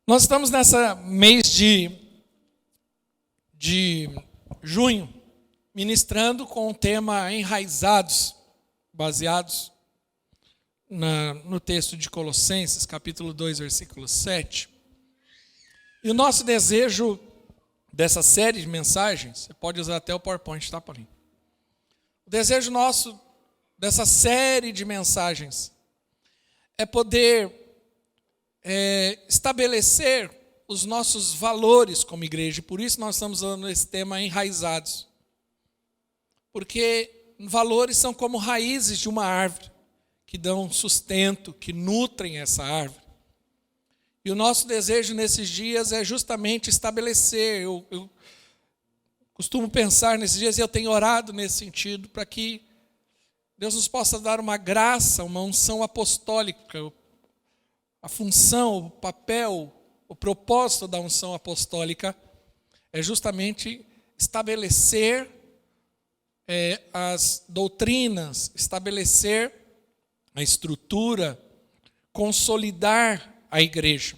Nós estamos nessa mês de junho, ministrando com o tema Enraizados, baseados no texto de Colossenses, capítulo 2, versículo 7. E o nosso desejo dessa série de mensagens, você pode usar até o PowerPoint, tá, Paulinho? O desejo nosso dessa série de mensagens é poder estabelecer os nossos valores como igreja. Por isso nós estamos usando esse tema Enraizados. Porque valores são como raízes de uma árvore, que dão sustento, que nutrem essa árvore. E o nosso desejo nesses dias é justamente estabelecer, eu costumo pensar nesses dias, e eu tenho orado nesse sentido, para que Deus nos possa dar uma graça, uma unção apostólica. A função, o papel, o propósito da unção apostólica é justamente estabelecer as doutrinas, estabelecer a estrutura, consolidar a igreja.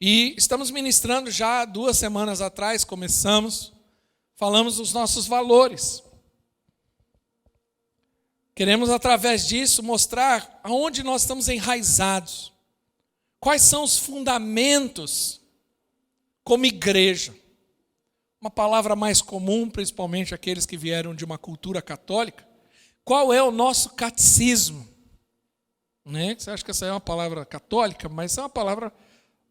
E estamos ministrando já 2 semanas atrás, falamos dos nossos valores. Queremos, através disso, mostrar aonde nós estamos enraizados. Quais são os fundamentos como igreja. Uma palavra mais comum, principalmente aqueles que vieram de uma cultura católica. Qual é o nosso catecismo? Você acha que essa é uma palavra católica, mas é uma palavra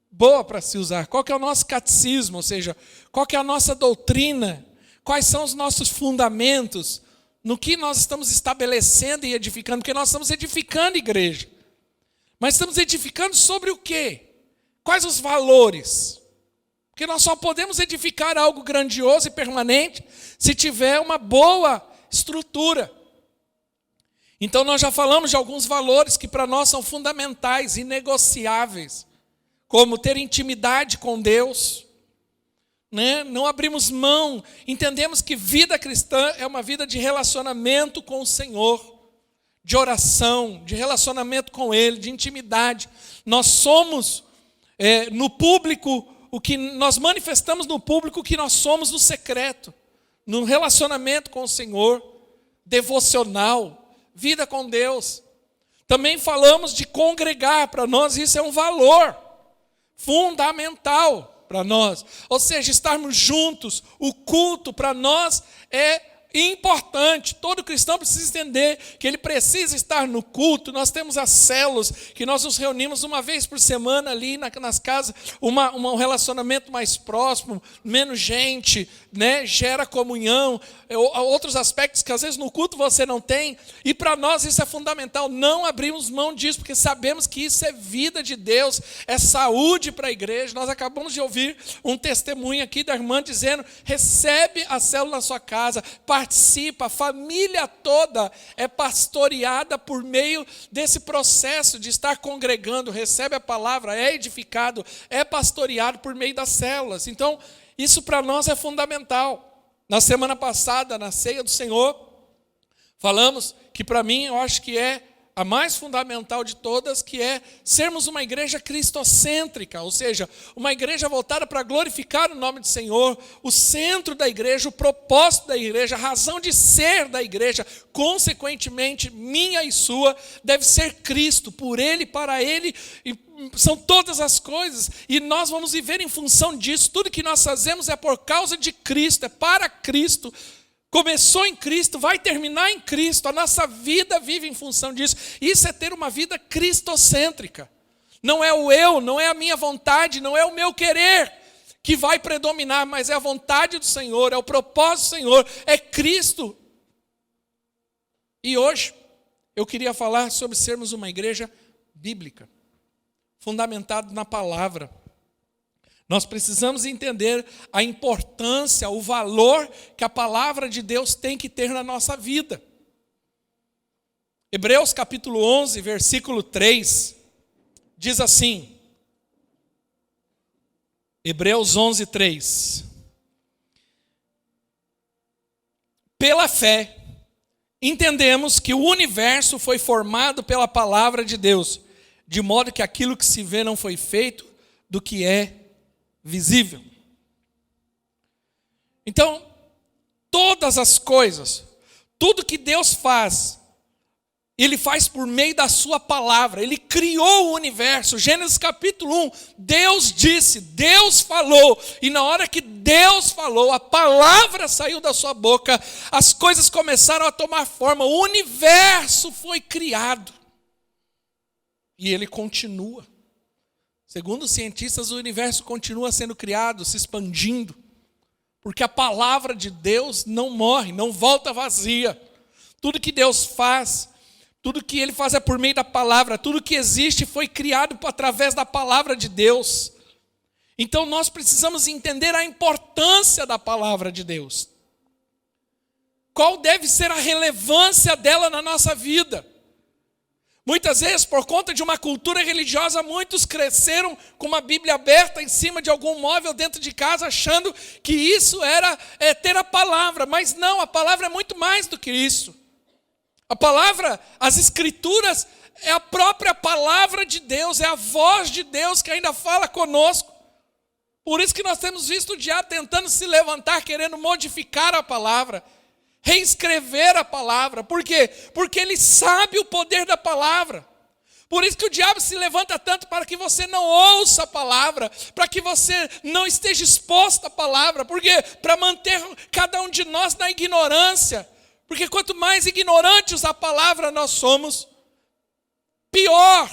boa para se usar. Qual que é o nosso catecismo? Ou seja, qual que é a nossa doutrina? Quais são os nossos fundamentos? No que nós estamos estabelecendo e edificando, porque nós estamos edificando igreja. Mas estamos edificando sobre o quê? Quais os valores? Porque nós só podemos edificar algo grandioso e permanente se tiver uma boa estrutura. Então nós já falamos de alguns valores que para nós são fundamentais, inegociáveis, como ter intimidade com Deus. Não abrimos mão, entendemos que vida cristã é uma vida de relacionamento com o Senhor, de oração, de relacionamento com Ele, de intimidade. Nós somos no público, o que nós manifestamos no público, o que nós somos no secreto, no relacionamento com o Senhor, devocional, vida com Deus. Também falamos de congregar, para nós isso é um valor fundamental para nós, ou seja, estarmos juntos. O culto para nós é importante. Todo cristão precisa entender que ele precisa estar no culto. Nós temos as células, que nós nos reunimos uma vez por semana ali nas casas, um relacionamento mais próximo, menos gente, gera comunhão, outros aspectos que às vezes no culto você não tem, e para nós isso é fundamental. Não abrimos mão disso, porque sabemos que isso é vida de Deus, é saúde para a igreja. Nós acabamos de ouvir um testemunho aqui da irmã dizendo: recebe a célula na sua casa, participa, a família toda é pastoreada por meio desse processo de estar congregando, recebe a palavra, é edificado, é pastoreado por meio das células. Então, isso para nós é fundamental. Na semana passada, na ceia do Senhor, falamos que para mim eu acho que é a mais fundamental de todas, que é sermos uma igreja cristocêntrica, ou seja, uma igreja voltada para glorificar o nome do Senhor, o centro da igreja, o propósito da igreja, a razão de ser da igreja, consequentemente, minha e sua, deve ser Cristo, por Ele, para Ele, e são todas as coisas, e nós vamos viver em função disso. Tudo que nós fazemos é por causa de Cristo, é para Cristo. Começou em Cristo, vai terminar em Cristo. A nossa vida vive em função disso. Isso é ter uma vida cristocêntrica. Não é o eu, não é a minha vontade, não é o meu querer que vai predominar, mas é a vontade do Senhor, é o propósito do Senhor, é Cristo. E hoje eu queria falar sobre sermos uma igreja bíblica, fundamentada na palavra. Nós precisamos entender a importância, o valor que a palavra de Deus tem que ter na nossa vida. Hebreus capítulo 11, versículo 3, diz assim, Hebreus 11, 3. Pela fé, entendemos que o universo foi formado pela palavra de Deus, de modo que aquilo que se vê não foi feito do que é visível. Então, todas as coisas, tudo que Deus faz, Ele faz por meio da sua palavra. Ele criou o universo. Gênesis capítulo 1, Deus disse, Deus falou. E na hora que Deus falou, a palavra saiu da sua boca, as coisas começaram a tomar forma. O universo foi criado. E ele continua. Segundo os cientistas, o universo continua sendo criado, se expandindo. Porque a palavra de Deus não morre, não volta vazia. Tudo que Deus faz, tudo que Ele faz é por meio da palavra. Tudo que existe foi criado através da palavra de Deus. Então nós precisamos entender a importância da palavra de Deus. Qual deve ser a relevância dela na nossa vida? Muitas vezes, por conta de uma cultura religiosa, muitos cresceram com uma Bíblia aberta em cima de algum móvel dentro de casa, achando que isso era ter a palavra. Mas não, a palavra é muito mais do que isso. A palavra, as Escrituras, é a própria palavra de Deus, é a voz de Deus que ainda fala conosco. Por isso que nós temos visto o diabo tentando se levantar, querendo modificar a palavra, reescrever a palavra. Por quê? Porque ele sabe o poder da palavra. Por isso que o diabo se levanta tanto para que você não ouça a palavra, para que você não esteja exposto à palavra. Por quê? Para manter cada um de nós na ignorância. Porque quanto mais ignorantes a palavra nós somos, pior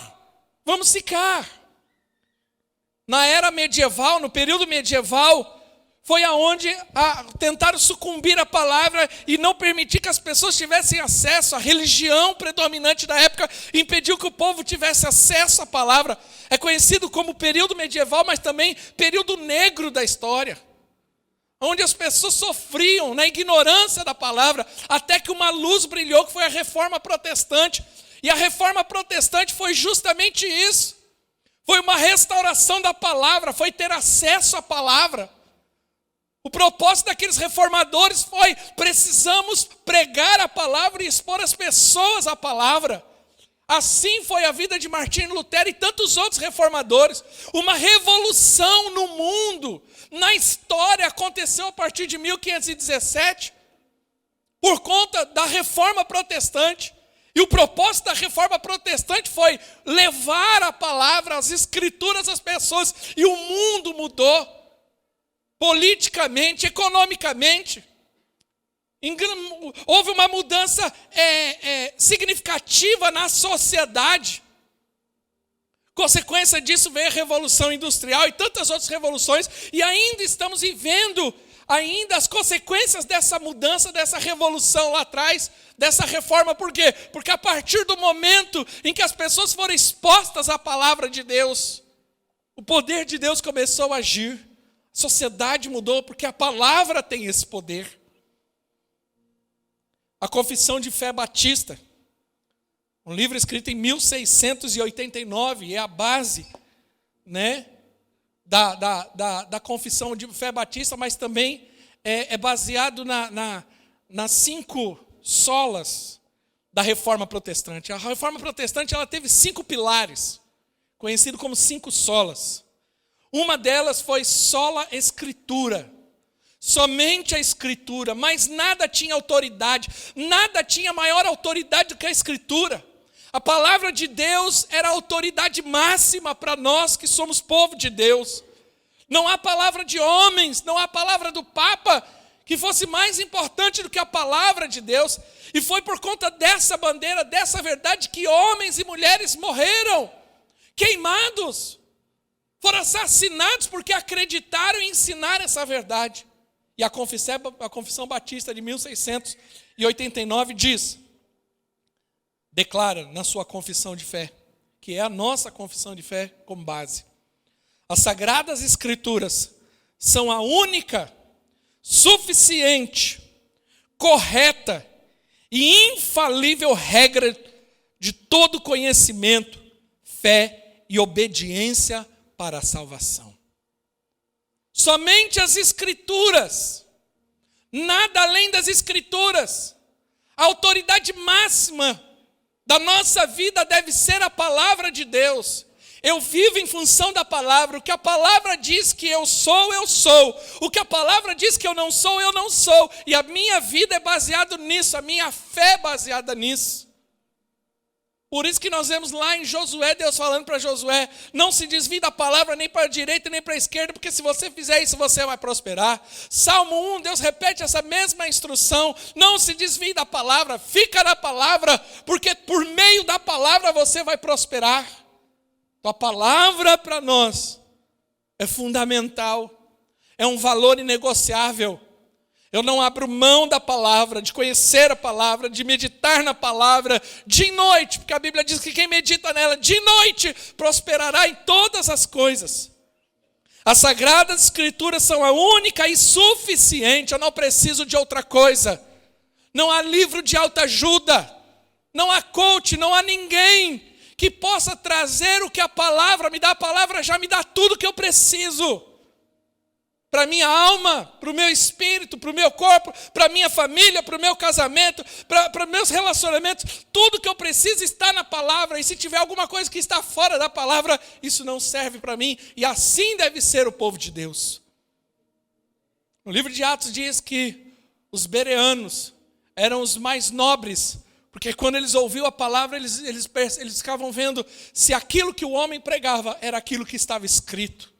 vamos ficar. Na era medieval, no período medieval, foi aonde tentaram sucumbir à palavra e não permitir que as pessoas tivessem acesso. A religião predominante da época impediu que o povo tivesse acesso à palavra. É conhecido como período medieval, mas também período negro da história, onde as pessoas sofriam na ignorância da palavra, até que uma luz brilhou, que foi a Reforma Protestante. E a Reforma Protestante foi justamente isso. Foi uma restauração da palavra, foi ter acesso à palavra. O propósito daqueles reformadores foi: precisamos pregar a palavra e expor as pessoas à palavra. Assim foi a vida de Martinho Lutero e tantos outros reformadores. Uma revolução no mundo, na história, aconteceu a partir de 1517, por conta da Reforma Protestante. E o propósito da Reforma Protestante foi levar a palavra, as Escrituras às pessoas. E o mundo mudou. Politicamente, economicamente, houve uma mudança significativa na sociedade. Consequência disso veio a Revolução Industrial e tantas outras revoluções, e ainda estamos vivendo as consequências dessa mudança, dessa revolução lá atrás, dessa reforma. Por quê? Porque a partir do momento em que as pessoas foram expostas à palavra de Deus, o poder de Deus começou a agir. A sociedade mudou porque a palavra tem esse poder. A Confissão de Fé Batista, um livro escrito em 1689, é a base, da Confissão de Fé Batista, mas também é baseado nas 5 solas da Reforma Protestante. A Reforma Protestante ela teve 5 pilares, conhecido como 5 solas. Uma delas foi sola Escritura, somente a Escritura, mas nada tinha autoridade, nada tinha maior autoridade do que a Escritura. A palavra de Deus era a autoridade máxima para nós que somos povo de Deus. Não há palavra de homens, não há palavra do Papa que fosse mais importante do que a palavra de Deus. E foi por conta dessa bandeira, dessa verdade, que homens e mulheres morreram, queimados. Foram assassinados porque acreditaram em ensinar essa verdade. E a Confissão Batista de 1689 diz, declara na sua confissão de fé, que é a nossa confissão de fé como base: as Sagradas Escrituras são a única, suficiente, correta e infalível regra de todo conhecimento, fé e obediência para a salvação. Somente as Escrituras, nada além das Escrituras. A autoridade máxima da nossa vida deve ser a palavra de Deus. Eu vivo em função da palavra. O que a palavra diz que eu sou, eu sou. O que a palavra diz que eu não sou, eu não sou. E a minha vida é baseada nisso, a minha fé é baseada nisso. Por isso que nós vemos lá em Josué, Deus falando para Josué, não se desvie da palavra nem para a direita nem para a esquerda, porque se você fizer isso, você vai prosperar. Salmo 1, Deus repete essa mesma instrução, não se desvie da palavra, fica na palavra, porque por meio da palavra você vai prosperar. Então, a palavra para nós é fundamental, é um valor inegociável. Eu não abro mão da palavra, de conhecer a palavra, de meditar na palavra de noite, porque a Bíblia diz que quem medita nela de noite prosperará em todas as coisas. As Sagradas Escrituras são a única e suficiente, eu não preciso de outra coisa. Não há livro de autoajuda, não há coach, não há ninguém que possa trazer o que a palavra me dá. A palavra já me dá tudo o que eu preciso. Para a minha alma, para o meu espírito, para o meu corpo, para a minha família, para o meu casamento, para meus relacionamentos, tudo que eu preciso está na palavra, e se tiver alguma coisa que está fora da palavra, isso não serve para mim, e assim deve ser o povo de Deus. No livro de Atos diz que os bereanos eram os mais nobres, porque quando eles ouviam a palavra, eles ficavam vendo se aquilo que o homem pregava era aquilo que estava escrito.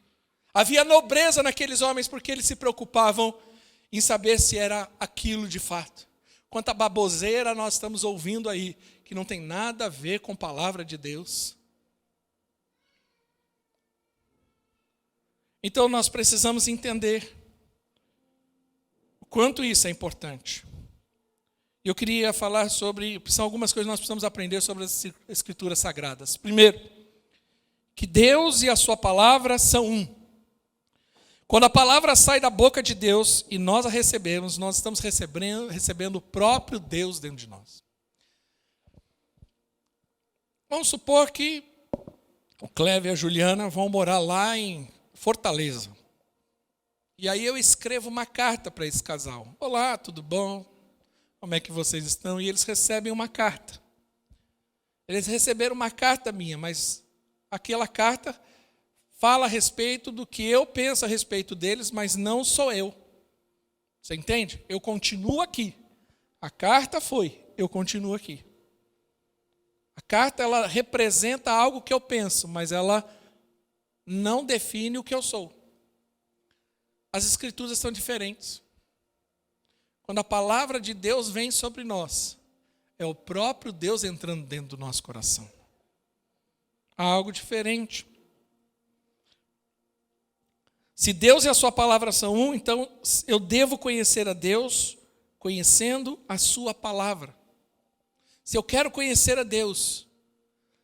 Havia nobreza naqueles homens porque eles se preocupavam em saber se era aquilo de fato. Quanta baboseira nós estamos ouvindo aí, que não tem nada a ver com a palavra de Deus. Então nós precisamos entender o quanto isso é importante. Eu queria falar sobre, são algumas coisas que nós precisamos aprender sobre as Escrituras Sagradas. Primeiro, que Deus e a sua palavra são um. Quando a palavra sai da boca de Deus e nós a recebemos, nós estamos recebendo o próprio Deus dentro de nós. Vamos supor que o Cléber e a Juliana vão morar lá em Fortaleza. E aí eu escrevo uma carta para esse casal. Olá, tudo bom? Como é que vocês estão? E eles recebem uma carta. Eles receberam uma carta minha, mas aquela carta fala a respeito do que eu penso a respeito deles, mas não sou eu. Você entende? Eu continuo aqui. A carta foi, eu continuo aqui. A carta, ela representa algo que eu penso, mas ela não define o que eu sou. As Escrituras são diferentes. Quando a palavra de Deus vem sobre nós, é o próprio Deus entrando dentro do nosso coração. Há algo diferente. Se Deus e a sua palavra são um, então eu devo conhecer a Deus conhecendo a sua palavra. Se eu quero conhecer a Deus,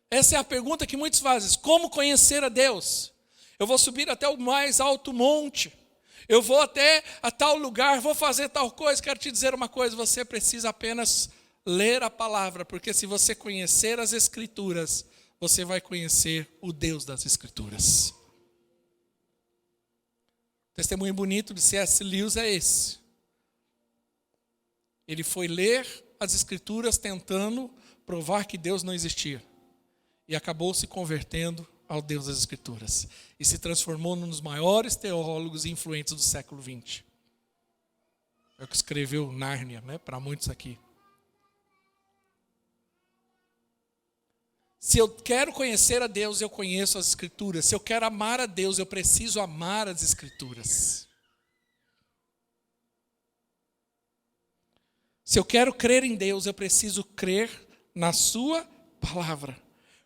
essa é a pergunta que muitos fazem: como conhecer a Deus? Eu vou subir até o mais alto monte, eu vou até a tal lugar, vou fazer tal coisa. Quero te dizer uma coisa: você precisa apenas ler a palavra, porque se você conhecer as Escrituras, você vai conhecer o Deus das Escrituras. Testemunho bonito de C.S. Lewis é esse. Ele foi ler as Escrituras tentando provar que Deus não existia. E acabou se convertendo ao Deus das Escrituras. E se transformou num dos maiores teólogos e influentes do século XX. É o que escreveu Nárnia, né, para muitos aqui. Se eu quero conhecer a Deus, eu conheço as Escrituras. Se eu quero amar a Deus, eu preciso amar as Escrituras. Se eu quero crer em Deus, eu preciso crer na sua palavra.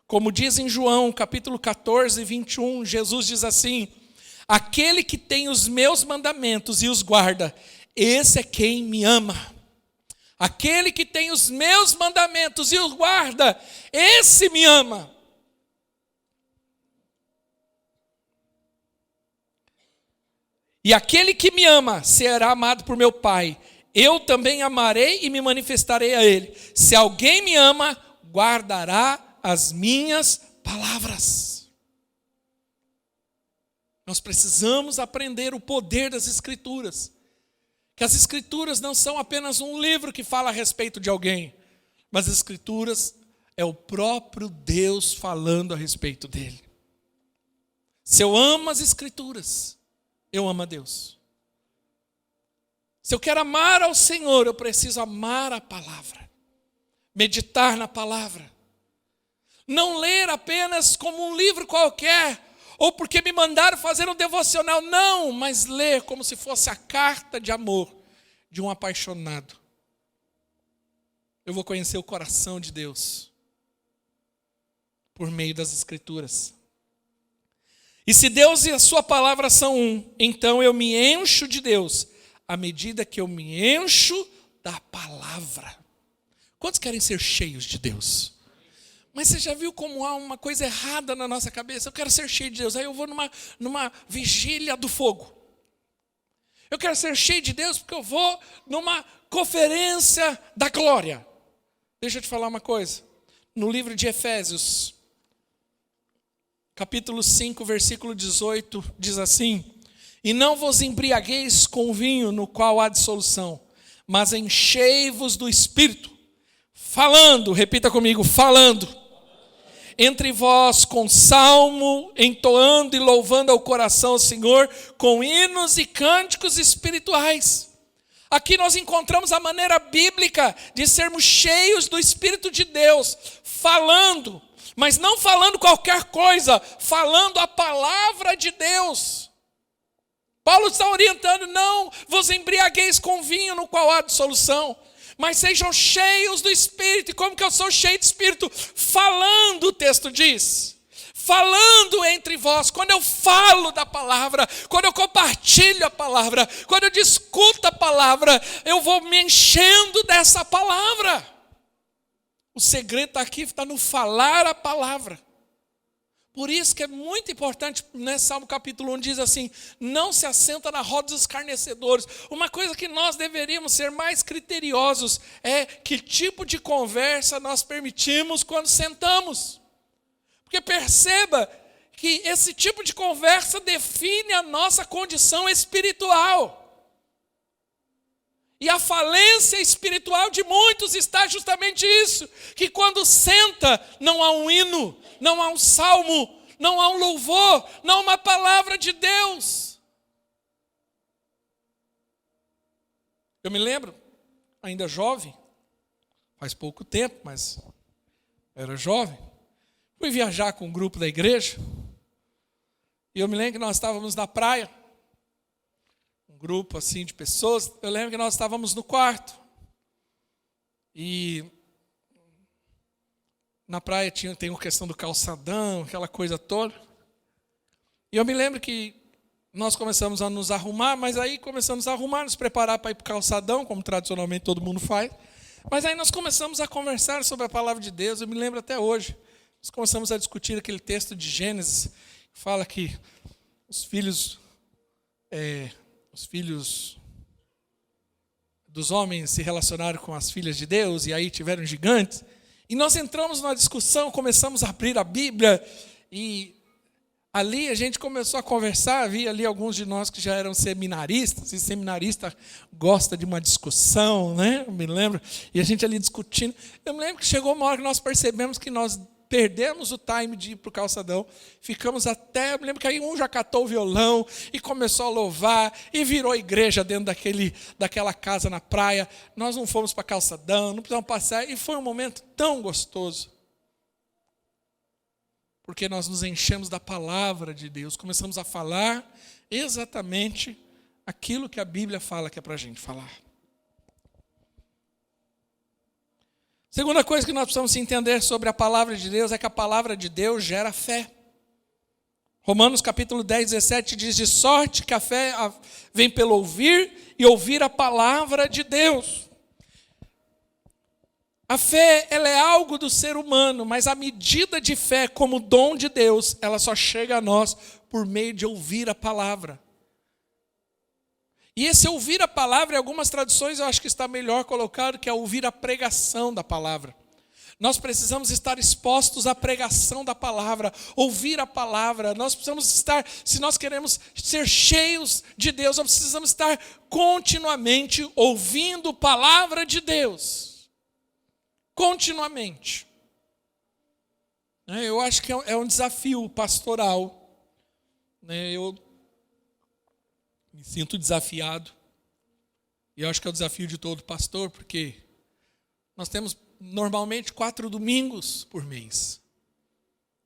Como diz em João, capítulo 14, 21, Jesus diz assim: aquele que tem os meus mandamentos e os guarda, esse é quem me ama. Aquele que tem os meus mandamentos e os guarda, esse me ama. E aquele que me ama será amado por meu Pai. Eu também amarei e me manifestarei a ele. Se alguém me ama, guardará as minhas palavras. Nós precisamos aprender o poder das Escrituras. Que as Escrituras não são apenas um livro que fala a respeito de alguém, mas as Escrituras é o próprio Deus falando a respeito dele. Se eu amo as Escrituras, eu amo a Deus. Se eu quero amar ao Senhor, eu preciso amar a palavra, meditar na palavra. Não ler apenas como um livro qualquer, ou porque me mandaram fazer um devocional. Não, mas ler como se fosse a carta de amor de um apaixonado. Eu vou conhecer o coração de Deus por meio das Escrituras. E se Deus e a sua palavra são um, então eu me encho de Deus à medida que eu me encho da palavra. Quantos querem ser cheios de Deus? Mas você já viu como há uma coisa errada na nossa cabeça? Eu quero ser cheio de Deus. Aí eu vou numa vigília do fogo. Eu quero ser cheio de Deus porque eu vou numa conferência da glória. Deixa eu te falar uma coisa. No livro de Efésios, capítulo 5, versículo 18, diz assim: E não vos embriagueis com vinho no qual há dissolução, mas enchei-vos do Espírito, falando, repita comigo, falando, entre vós com salmo, entoando e louvando ao coração o Senhor, com hinos e cânticos espirituais. Aqui nós encontramos a maneira bíblica de sermos cheios do Espírito de Deus, falando, mas não falando qualquer coisa, falando a palavra de Deus. Paulo está orientando, não vos embriagueis com vinho no qual há dissolução, mas sejam cheios do Espírito. E como que eu sou cheio de Espírito? Falando, o texto diz. Falando entre vós. Quando eu falo da palavra, quando eu compartilho a palavra, quando eu discuto a palavra, eu vou me enchendo dessa palavra. O segredo aqui está no falar a palavra. Por isso que é muito importante, né, Salmo capítulo 1 diz assim: não se assenta na roda dos escarnecedores. Uma coisa que nós deveríamos ser mais criteriosos é que tipo de conversa nós permitimos quando sentamos. Porque perceba que esse tipo de conversa define a nossa condição espiritual. E a falência espiritual de muitos está justamente isso, que quando senta não há um hino, não há um salmo, não há um louvor, não há uma palavra de Deus. Eu me lembro, ainda jovem, faz pouco tempo, mas era jovem, fui viajar com um grupo da igreja, e eu me lembro que nós estávamos na praia, grupo assim de pessoas. Eu lembro que nós estávamos no quarto e na praia tem uma questão do calçadão, aquela coisa toda. E eu me lembro que nós começamos a nos arrumar, mas aí começamos a arrumar, nos preparar para ir para o calçadão, como tradicionalmente todo mundo faz. Mas aí nós começamos a conversar sobre a palavra de Deus. Eu me lembro até hoje. Nós começamos a discutir aquele texto de Gênesis, que fala que os filhos dos homens se relacionaram com as filhas de Deus, e aí tiveram gigantes. E nós entramos numa discussão, começamos a abrir a Bíblia, e ali a gente começou a conversar. Havia ali alguns de nós que já eram seminaristas, e seminarista gosta de uma discussão, né? Eu me lembro, e a gente ali discutindo. Eu me lembro que chegou uma hora que nós percebemos que nós perdemos o time de ir para o calçadão, ficamos até, eu me lembro que aí um já catou o violão e começou a louvar, e virou igreja dentro daquela casa na praia. Nós não fomos para calçadão, não precisamos passar, e foi um momento tão gostoso, porque nós nos enchemos da palavra de Deus, começamos a falar exatamente aquilo que a Bíblia fala que é para a gente falar. Segunda coisa que nós precisamos entender sobre a palavra de Deus é que a palavra de Deus gera fé. Romanos capítulo 10, 17 diz: de sorte que a fé vem pelo ouvir e ouvir a palavra de Deus. A fé, ela é algo do ser humano, mas a medida de fé como dom de Deus, ela só chega a nós por meio de ouvir a palavra. E esse ouvir a palavra, em algumas traduções eu acho que está melhor colocado, que é ouvir a pregação da palavra. Nós precisamos estar expostos à pregação da palavra, ouvir a palavra. Nós precisamos estar, se nós queremos ser cheios de Deus, nós precisamos estar continuamente ouvindo a palavra de Deus. Continuamente. Eu acho que é um desafio pastoral Eu me sinto desafiado. E eu acho que é o desafio de todo pastor, porque nós temos normalmente 4 domingos por mês.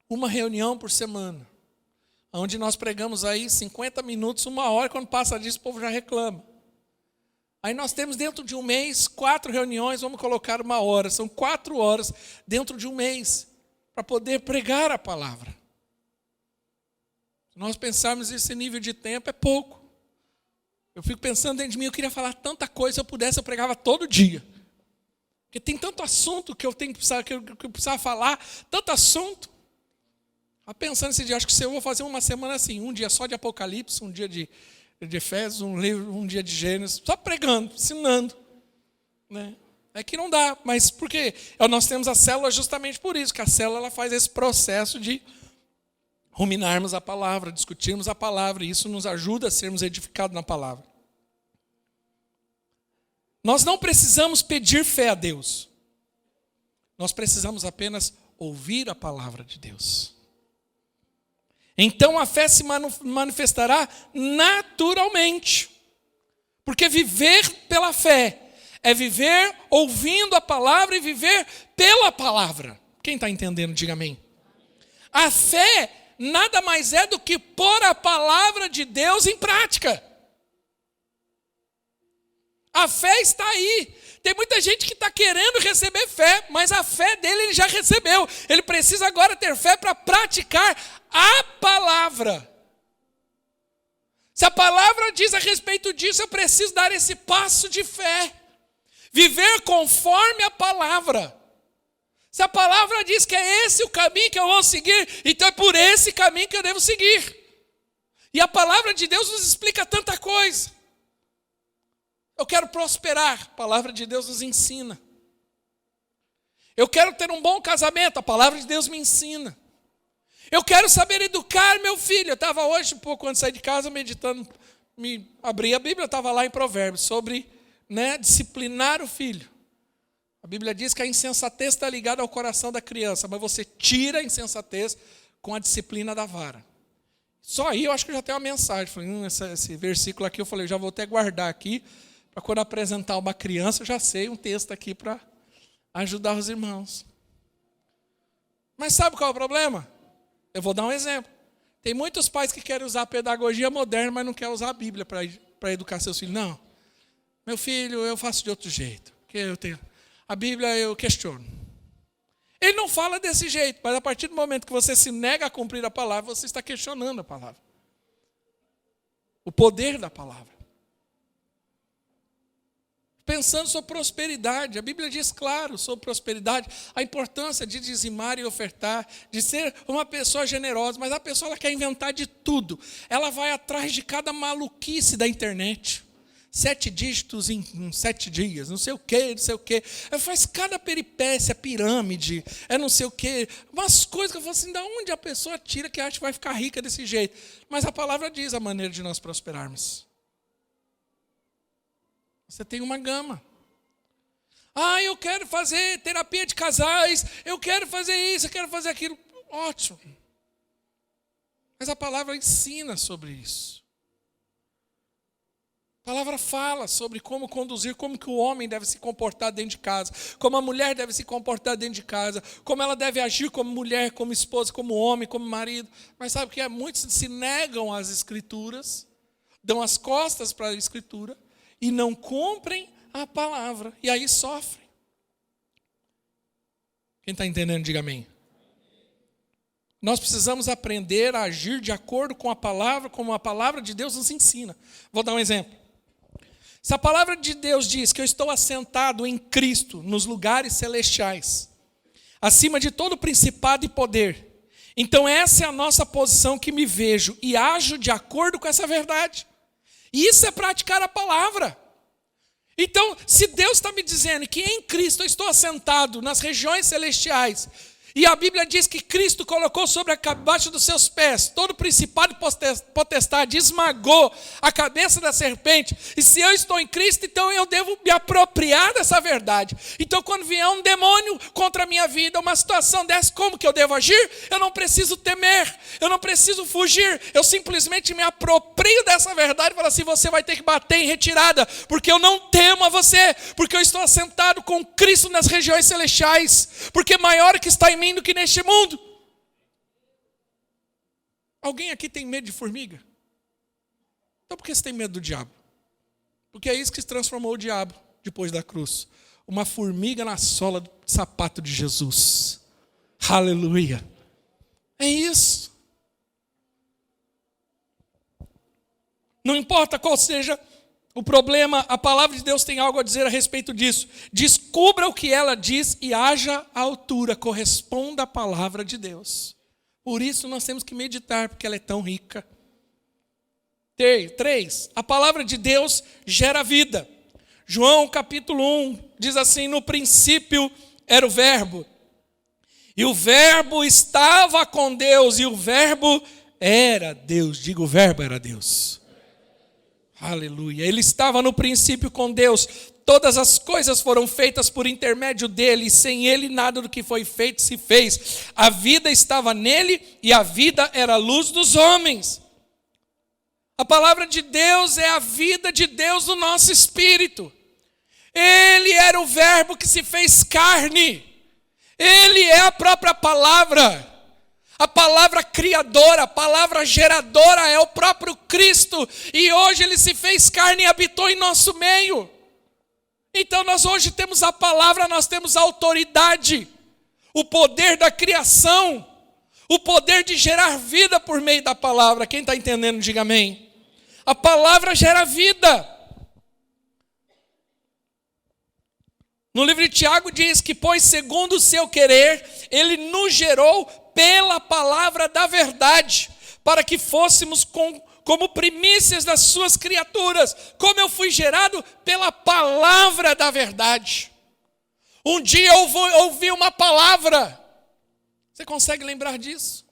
Uma reunião por semana. Onde nós pregamos aí 50 minutos, 1 hora, quando passa disso o povo já reclama. Aí nós temos dentro de um mês 4 reuniões, vamos colocar 1 hora. São 4 horas dentro de um mês para poder pregar a palavra. Se nós pensarmos esse nível de tempo, é pouco. Eu fico pensando dentro de mim, eu queria falar tanta coisa, se eu pudesse eu pregava todo dia. Porque tem tanto assunto que eu precisava falar, tanto assunto. Pensando nesse dia, acho que se eu vou fazer uma semana assim, um dia só de Apocalipse, um dia de Efésios, um dia de Gênesis, só pregando, ensinando. Né? É que não dá, mas por quê? Nós temos a célula justamente por isso, que a célula ela faz esse processo de ruminarmos a palavra, discutirmos a palavra, e isso nos ajuda a sermos edificados na palavra. Nós não precisamos pedir fé a Deus. Nós precisamos apenas ouvir a palavra de Deus. Então a fé se manifestará naturalmente. Porque viver pela fé é viver ouvindo a palavra e viver pela palavra. Quem está entendendo, diga amém. A fé nada mais é do que pôr a palavra de Deus em prática. A fé está aí. Tem muita gente que está querendo receber fé, mas a fé dele ele já recebeu. Ele precisa agora ter fé para praticar a palavra. Se a palavra diz a respeito disso, eu preciso dar esse passo de fé. Viver conforme a palavra. Se a palavra diz que é esse o caminho que eu vou seguir, então é por esse caminho que eu devo seguir. E a palavra de Deus nos explica tanta coisa. Eu quero prosperar, a palavra de Deus nos ensina. Eu quero ter um bom casamento, a palavra de Deus me ensina. Eu quero saber educar meu filho. Eu estava hoje, um pouco antes de sair de casa, meditando, abri a Bíblia, eu estava lá em Provérbios, sobre disciplinar o filho. A Bíblia diz que a insensatez está ligada ao coração da criança, mas você tira a insensatez com a disciplina da vara. Só aí eu acho que eu já tenho uma mensagem. Falei, esse versículo aqui, eu falei, eu já vou até guardar aqui, para quando apresentar uma criança, eu já sei um texto aqui para ajudar os irmãos. Mas sabe qual é o problema? Eu vou dar um exemplo. Tem muitos pais que querem usar a pedagogia moderna, mas não querem usar a Bíblia para educar seus filhos. Não. Meu filho, eu faço de outro jeito. Porque a Bíblia eu questiono. Ele não fala desse jeito, mas a partir do momento que você se nega a cumprir a palavra, você está questionando a palavra. O poder da palavra. Pensando sobre prosperidade, a Bíblia diz claro sobre prosperidade, a importância de dizimar e ofertar, de ser uma pessoa generosa, mas a pessoa ela quer inventar de tudo. Ela vai atrás de cada maluquice da internet. 7 dígitos em 7 dias, não sei o quê, não sei o quê. Ela faz cada peripécia, pirâmide, não sei o quê. Umas coisas que eu falo assim, da onde a pessoa tira que acha que vai ficar rica desse jeito? Mas a palavra diz a maneira de nós prosperarmos. Você tem uma gama. Eu quero fazer terapia de casais, eu quero fazer isso, eu quero fazer aquilo. Ótimo. Mas a palavra ensina sobre isso. A palavra fala sobre como conduzir, como que o homem deve se comportar dentro de casa, como a mulher deve se comportar dentro de casa, como ela deve agir como mulher, como esposa, como homem, como marido. Mas sabe o que é? Muitos se negam às escrituras, dão as costas para a escritura, e não cumprem a palavra. E aí sofrem. Quem está entendendo, diga amém. Nós precisamos aprender a agir de acordo com a palavra, como a palavra de Deus nos ensina. Vou dar um exemplo. Se a palavra de Deus diz que eu estou assentado em Cristo, nos lugares celestiais, acima de todo principado e poder, então essa é a nossa posição que me vejo e ajo de acordo com essa verdade. Isso é praticar a palavra. Então, se Deus está me dizendo que em Cristo eu estou assentado nas regiões celestiais, E a Bíblia diz que Cristo colocou abaixo dos seus pés todo principado e potestade, esmagou a cabeça da serpente. E se eu estou em Cristo, então eu devo me apropriar dessa verdade. Então quando vier um demônio contra a minha vida, uma situação dessa, como que eu devo agir? Eu não preciso temer, eu não preciso fugir. Eu simplesmente me aproprio dessa verdade e falo assim, você vai ter que bater em retirada, porque eu não temo a você, porque eu estou assentado com Cristo nas regiões celestiais, porque maior é que está em mim do que neste mundo. Alguém aqui tem medo de formiga? Então por que você tem medo do diabo? Porque é isso que se transformou o diabo depois da cruz. Uma formiga na sola do sapato de Jesus. Aleluia. É isso. Não importa qual seja o problema, a palavra de Deus tem algo a dizer a respeito disso. Descubra o que ela diz e haja à altura, corresponda à palavra de Deus. Por isso nós temos que meditar, porque ela é tão rica. 3. A palavra de Deus gera vida. João capítulo 1 diz assim, no princípio era o verbo. E o verbo estava com Deus, e o verbo era Deus. Diga, o verbo era Deus. Aleluia. Ele estava no princípio com Deus. Todas as coisas foram feitas por intermédio dele. E sem ele nada do que foi feito se fez. A vida estava nele e a vida era a luz dos homens. A palavra de Deus é a vida de Deus no nosso espírito. Ele era o verbo que se fez carne. Ele é a própria palavra. A palavra criadora, a palavra geradora é o próprio Cristo. E hoje ele se fez carne e habitou em nosso meio. Então nós hoje temos a palavra, nós temos a autoridade. O poder da criação. O poder de gerar vida por meio da palavra. Quem está entendendo, diga amém. A palavra gera vida. No livro de Tiago diz que, pois segundo o seu querer, ele nos gerou pela palavra da verdade, para que fôssemos como primícias das suas criaturas, como eu fui gerado pela palavra da verdade. Um dia eu ouvi uma palavra, você consegue lembrar disso?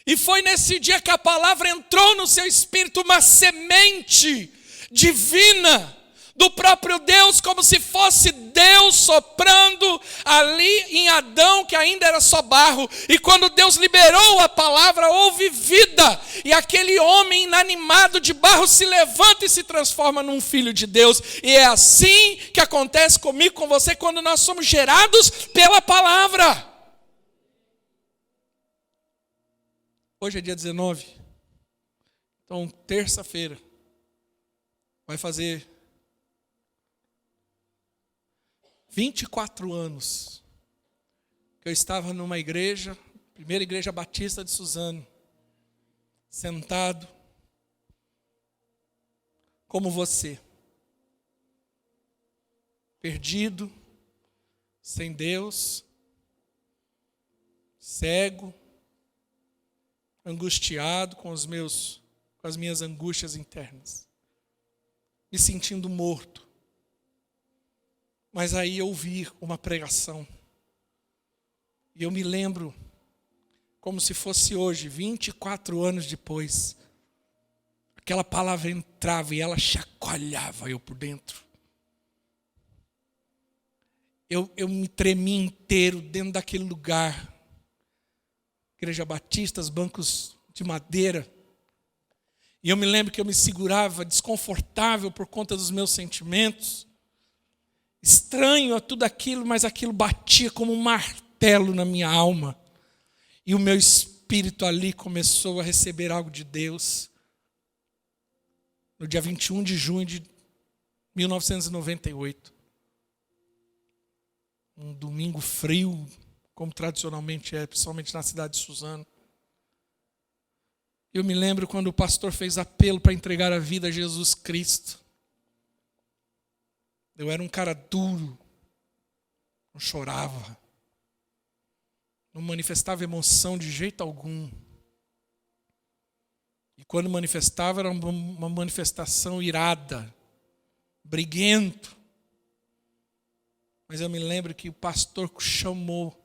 E foi nesse dia que a palavra entrou no seu espírito, uma semente divina, do próprio Deus, como se fosse Deus soprando ali em Adão, que ainda era só barro. E quando Deus liberou a palavra, houve vida. E aquele homem inanimado de barro se levanta e se transforma num filho de Deus. E é assim que acontece comigo, com você, quando nós somos gerados pela palavra. Hoje é dia 19. Então, terça-feira, vai fazer 24 anos que eu estava numa igreja, primeira igreja batista de Suzano, sentado como você, perdido, sem Deus, cego, angustiado com as minhas angústias internas, me sentindo morto. Mas aí eu ouvi uma pregação. E eu me lembro, como se fosse hoje, 24 anos depois, aquela palavra entrava e ela chacoalhava eu por dentro. Eu me tremi inteiro dentro daquele lugar. Igreja Batista, os bancos de madeira. E eu me lembro que eu me segurava desconfortável por conta dos meus sentimentos. Estranho a tudo aquilo, mas aquilo batia como um martelo na minha alma. E o meu espírito ali começou a receber algo de Deus. No dia 21 de junho de 1998. Um domingo frio, como tradicionalmente é, principalmente na cidade de Suzano. Eu me lembro quando o pastor fez apelo para entregar a vida a Jesus Cristo. Eu era um cara duro, não chorava, não manifestava emoção de jeito algum. E quando manifestava, era uma manifestação irada, briguento. Mas eu me lembro que o pastor chamou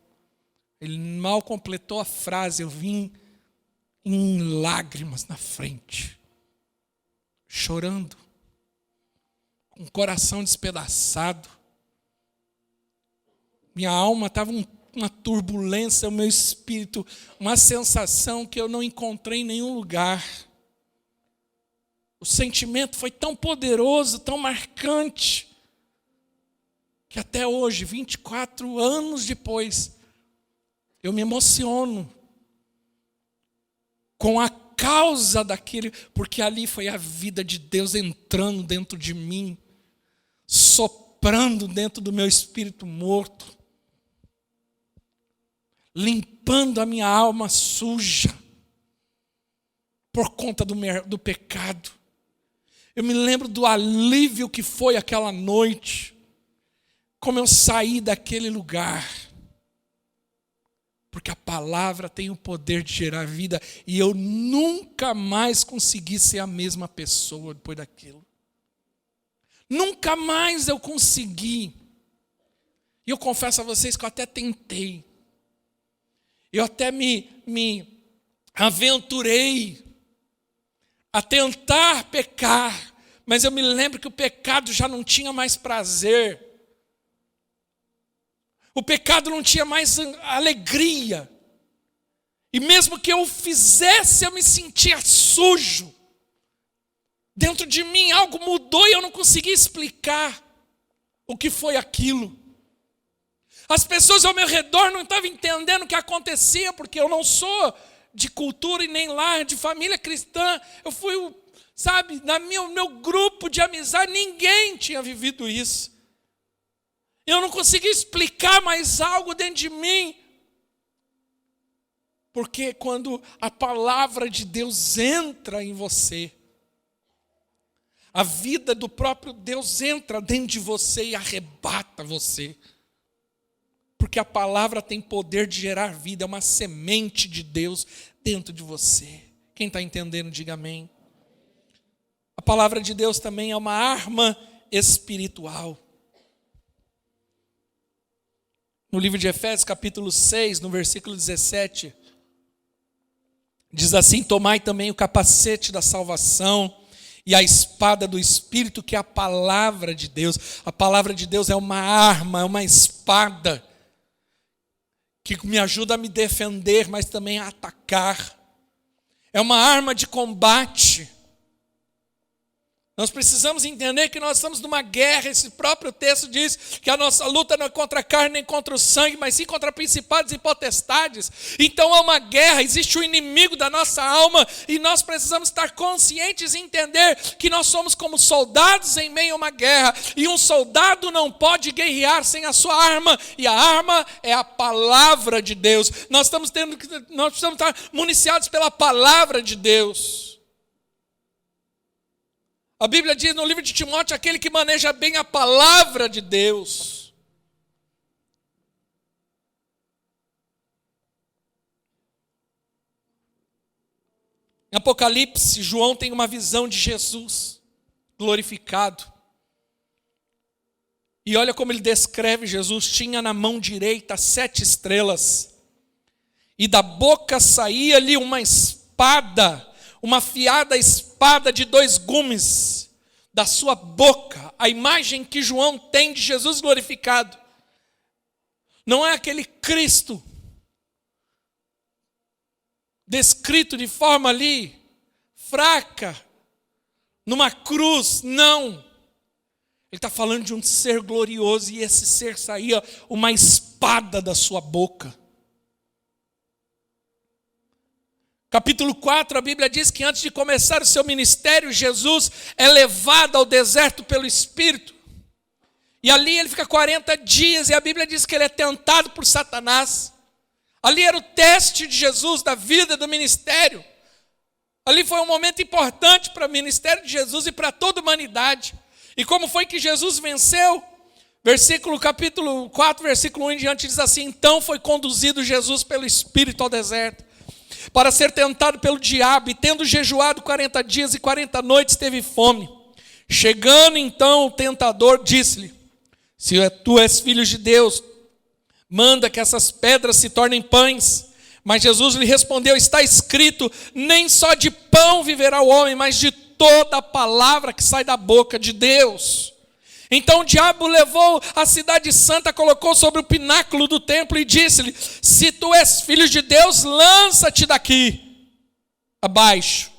Ele mal completou a frase, eu vim em lágrimas na frente, chorando, com o coração despedaçado. Minha alma estava uma turbulência, o meu espírito, uma sensação que eu não encontrei em nenhum lugar. O sentimento foi tão poderoso, tão marcante, que até hoje, 24 anos depois, eu me emociono com a causa daquele, porque ali foi a vida de Deus entrando dentro de mim, soprando dentro do meu espírito morto, limpando a minha alma suja por conta do pecado. Eu me lembro do alívio que foi aquela noite, como eu saí daquele lugar, porque a palavra tem o poder de gerar vida, e eu nunca mais consegui ser a mesma pessoa depois daquilo. Nunca mais eu consegui. E eu confesso a vocês que eu até tentei. Eu até me aventurei a tentar pecar, mas eu me lembro que o pecado já não tinha mais prazer. O pecado não tinha mais alegria. E mesmo que eu o fizesse, eu me sentia sujo. Dentro de mim algo mudou e eu não conseguia explicar o que foi aquilo. As pessoas ao meu redor não estavam entendendo o que acontecia, porque eu não sou de cultura e nem lá de família cristã. Eu fui, no meu grupo de amizade, ninguém tinha vivido isso. Eu não conseguia explicar mais algo dentro de mim. Porque quando a palavra de Deus entra em você, a vida do próprio Deus entra dentro de você e arrebata você. Porque a palavra tem poder de gerar vida, é uma semente de Deus dentro de você. Quem está entendendo, diga amém. A palavra de Deus também é uma arma espiritual. No livro de Efésios, capítulo 6, no versículo 17, diz assim: tomai também o capacete da salvação e a espada do Espírito, que é a palavra de Deus. A palavra de Deus é uma arma, é uma espada, que me ajuda a me defender, mas também a atacar. É uma arma de combate. Nós precisamos entender que nós estamos numa guerra. Esse próprio texto diz que a nossa luta não é contra a carne nem contra o sangue, mas sim contra principados e potestades. Então é uma guerra, existe o inimigo da nossa alma, e nós precisamos estar conscientes e entender que nós somos como soldados em meio a uma guerra, e um soldado não pode guerrear sem a sua arma, e a arma é a palavra de Deus. Nós precisamos estar municiados pela palavra de Deus. A Bíblia diz no livro de Timóteo, aquele que maneja bem a palavra de Deus. Em Apocalipse, João tem uma visão de Jesus glorificado. E olha como ele descreve Jesus: tinha na mão direita 7 estrelas, e da boca saía-lhe uma espada, uma afiada espada de 2 gumes. Da sua boca, a imagem que João tem de Jesus glorificado, não é aquele Cristo descrito de forma ali fraca, numa cruz, não. Ele está falando de um ser glorioso, e esse ser saía uma espada da sua boca. Capítulo 4, a Bíblia diz que antes de começar o seu ministério, Jesus é levado ao deserto pelo Espírito. E ali ele fica 40 dias, e a Bíblia diz que ele é tentado por Satanás. Ali era o teste de Jesus, da vida, do ministério. Ali foi um momento importante para o ministério de Jesus e para toda a humanidade. E como foi que Jesus venceu? Capítulo 4, versículo 1 em diante diz assim: então foi conduzido Jesus pelo Espírito ao deserto, para ser tentado pelo diabo, e tendo jejuado 40 dias e 40 noites, teve fome. Chegando então o tentador, disse-lhe: se tu és filho de Deus, Manda que essas pedras se tornem pães. Mas Jesus lhe respondeu: está escrito, nem só de pão viverá o homem, mas de toda a palavra que sai da boca de Deus. Então o diabo levou a cidade santa, colocou sobre o pináculo do templo e disse-lhe: se tu és filho de Deus, lança-te daqui abaixo.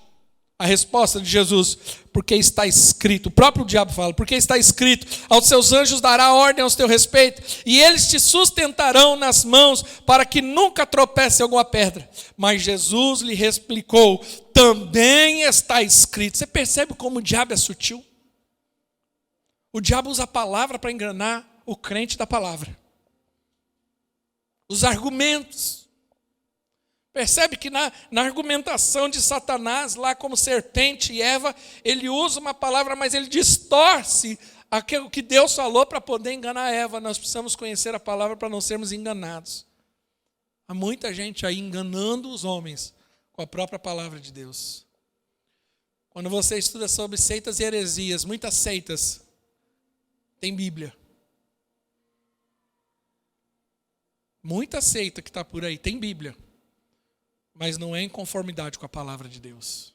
A resposta de Jesus: porque está escrito, o próprio diabo fala, porque está escrito, aos seus anjos dará ordem ao teu respeito, e eles te sustentarão nas mãos, para que nunca tropece em alguma pedra. Mas Jesus lhe replicou: também está escrito. Você percebe como o diabo é sutil? O diabo usa a palavra para enganar o crente da palavra. Os argumentos. Percebe que na argumentação de Satanás, lá como serpente e Eva, ele usa uma palavra, mas ele distorce aquilo que Deus falou para poder enganar Eva. Nós precisamos conhecer a palavra para não sermos enganados. Há muita gente aí enganando os homens com a própria palavra de Deus. Quando você estuda sobre seitas e heresias, muitas seitas têm Bíblia. Muita seita que está por aí tem Bíblia. Mas não é em conformidade com a palavra de Deus.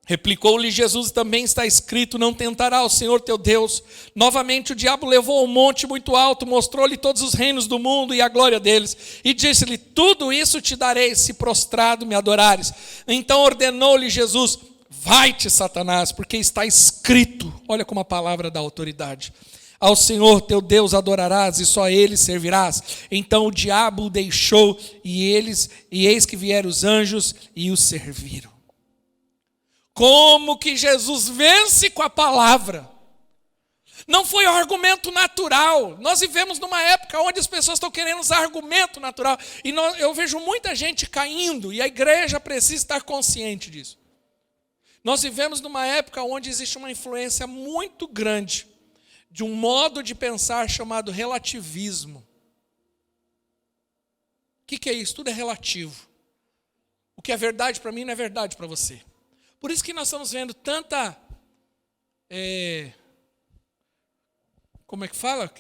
Replicou-lhe Jesus: também está escrito, não tentará o Senhor teu Deus. Novamente o diabo levou ao monte muito alto, mostrou-lhe todos os reinos do mundo e a glória deles, e disse-lhe: tudo isso te darei, se prostrado me adorares. Então ordenou-lhe Jesus: vai-te, Satanás, porque está escrito. Olha como a palavra dá autoridade. Ao Senhor teu Deus adorarás e só a Ele servirás. Então o diabo o deixou e eis que vieram os anjos e o serviram. Como que Jesus vence com a palavra? Não foi um argumento natural. Nós vivemos numa época onde as pessoas estão querendo usar argumento natural. E eu vejo muita gente caindo e a igreja precisa estar consciente disso. Nós vivemos numa época onde existe uma influência muito grande de um modo de pensar chamado relativismo. O que é isso? Tudo é relativo. O que é verdade para mim não é verdade para você. Por isso que nós estamos vendo tanta... como é que fala?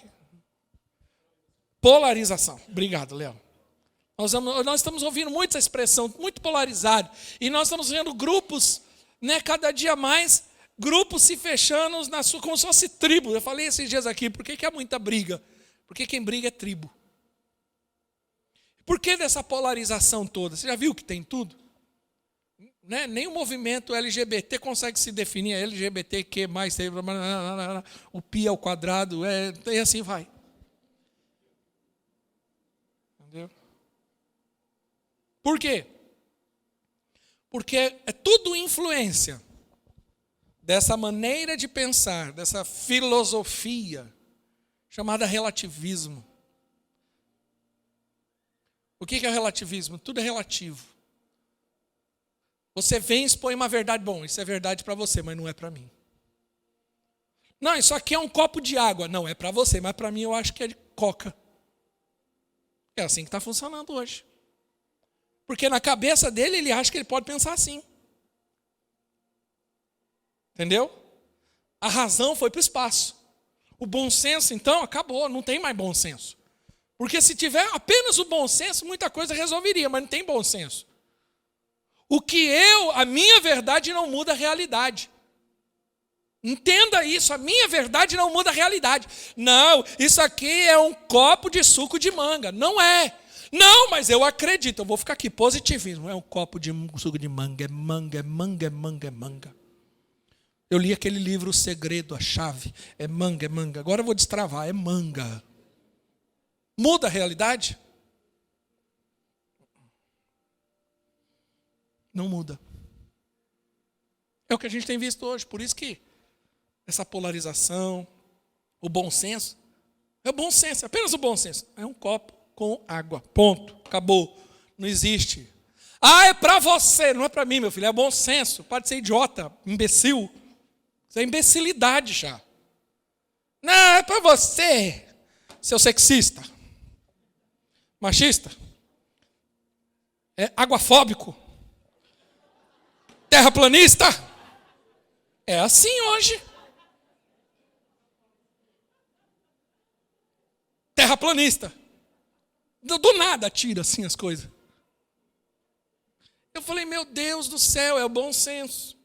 Polarização. Obrigado, Léo. Nós estamos ouvindo muito essa expressão, muito polarizado. E nós estamos vendo grupos, cada dia mais... grupos se fechando como se fosse tribo. Eu falei esses dias aqui, por que há muita briga? Porque quem briga é tribo. Por que dessa polarização toda? Você já viu que tem tudo? Nem o movimento LGBT consegue se definir, LGBTQ+, o pi ao quadrado, e assim vai. Entendeu? Por quê? Porque é tudo influência dessa maneira de pensar, dessa filosofia chamada relativismo. O que é o relativismo? Tudo é relativo. Você vem e expõe uma verdade. Bom, isso é verdade para você, mas não é para mim. Não, isso aqui é um copo de água. Não, é para você, mas para mim eu acho que é de coca. É assim que está funcionando hoje. Porque na cabeça dele, ele acha que ele pode pensar assim. Entendeu? A razão foi para o espaço. O bom senso, então, acabou. Não tem mais bom senso. Porque se tiver apenas o bom senso, muita coisa resolveria, mas não tem bom senso. A minha verdade não muda a realidade. Entenda isso, a minha verdade não muda a realidade. Não, isso aqui é um copo de suco de manga. Não é. Não, mas eu acredito, eu vou ficar aqui, positivismo. É um copo de suco de manga, é manga, é manga, é manga, é manga. Eu li aquele livro O Segredo, a Chave. É manga, é manga. Agora eu vou destravar, é manga. Muda a realidade? Não muda. É o que a gente tem visto hoje. Por isso que essa polarização, o bom senso, é o bom senso, apenas o bom senso. É um copo com água. Ponto. Acabou. Não existe. É para você, não é para mim, meu filho. É bom senso. Pode ser idiota, imbecil. Isso é imbecilidade já. Não, é para você, seu sexista, machista, aguafóbico, terraplanista. É assim hoje. terraplanista. Do nada tira assim as coisas. Eu falei, meu Deus do céu, é o bom senso.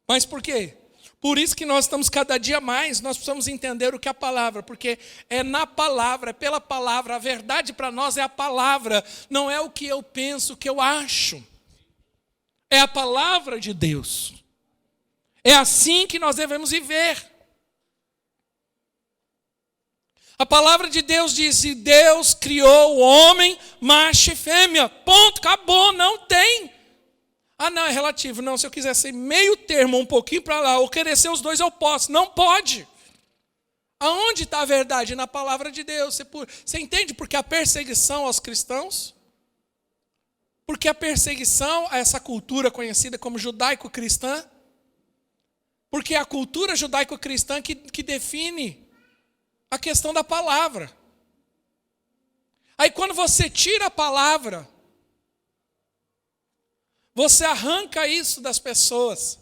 Mas por quê? Por isso que nós estamos cada dia mais, nós precisamos entender o que é a palavra, porque é na palavra, é pela palavra, a verdade para nós é a palavra, não é o que eu penso, o que eu acho. É a palavra de Deus. É assim que nós devemos viver. A palavra de Deus diz, e Deus criou o homem, macho e fêmea. Ponto, acabou, não tem. Ah, não, é relativo. Não, se eu quiser ser meio termo, um pouquinho para lá, ou querer ser os dois, eu posso. Não pode. Aonde está a verdade? Na palavra de Deus. Você entende porque a perseguição aos cristãos? Porque a perseguição a essa cultura conhecida como judaico-cristã? Porque é a cultura judaico-cristã que define a questão da palavra. Aí quando você tira a palavra, você arranca isso das pessoas.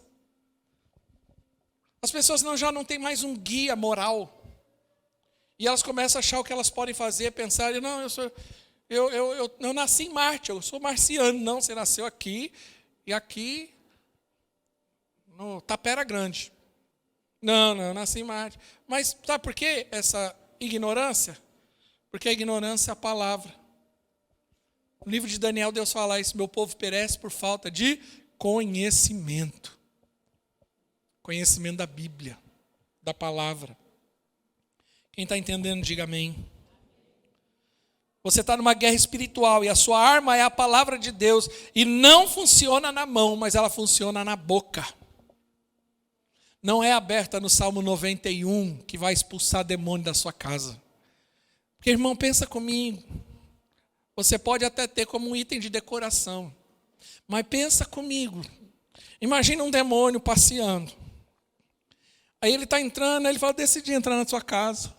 As pessoas já não têm mais um guia moral. E elas começam a achar o que elas podem fazer, pensar, não, eu nasci em Marte, eu sou marciano. Não, você nasceu aqui e aqui no Tapera Grande. Não, eu nasci em Marte. Mas sabe por que essa ignorância? Porque a ignorância é a palavra. No livro de Daniel, Deus fala isso, meu povo perece por falta de conhecimento. Conhecimento da Bíblia, da palavra. Quem está entendendo, diga amém. Você está numa guerra espiritual e a sua arma é a palavra de Deus. E não funciona na mão, mas ela funciona na boca. Não é aberta no Salmo 91 que vai expulsar demônio da sua casa. Porque, irmão, pensa comigo. Você pode até ter como um item de decoração. Mas pensa comigo. Imagina um demônio passeando. Aí ele está entrando, ele fala, decidi entrar na sua casa.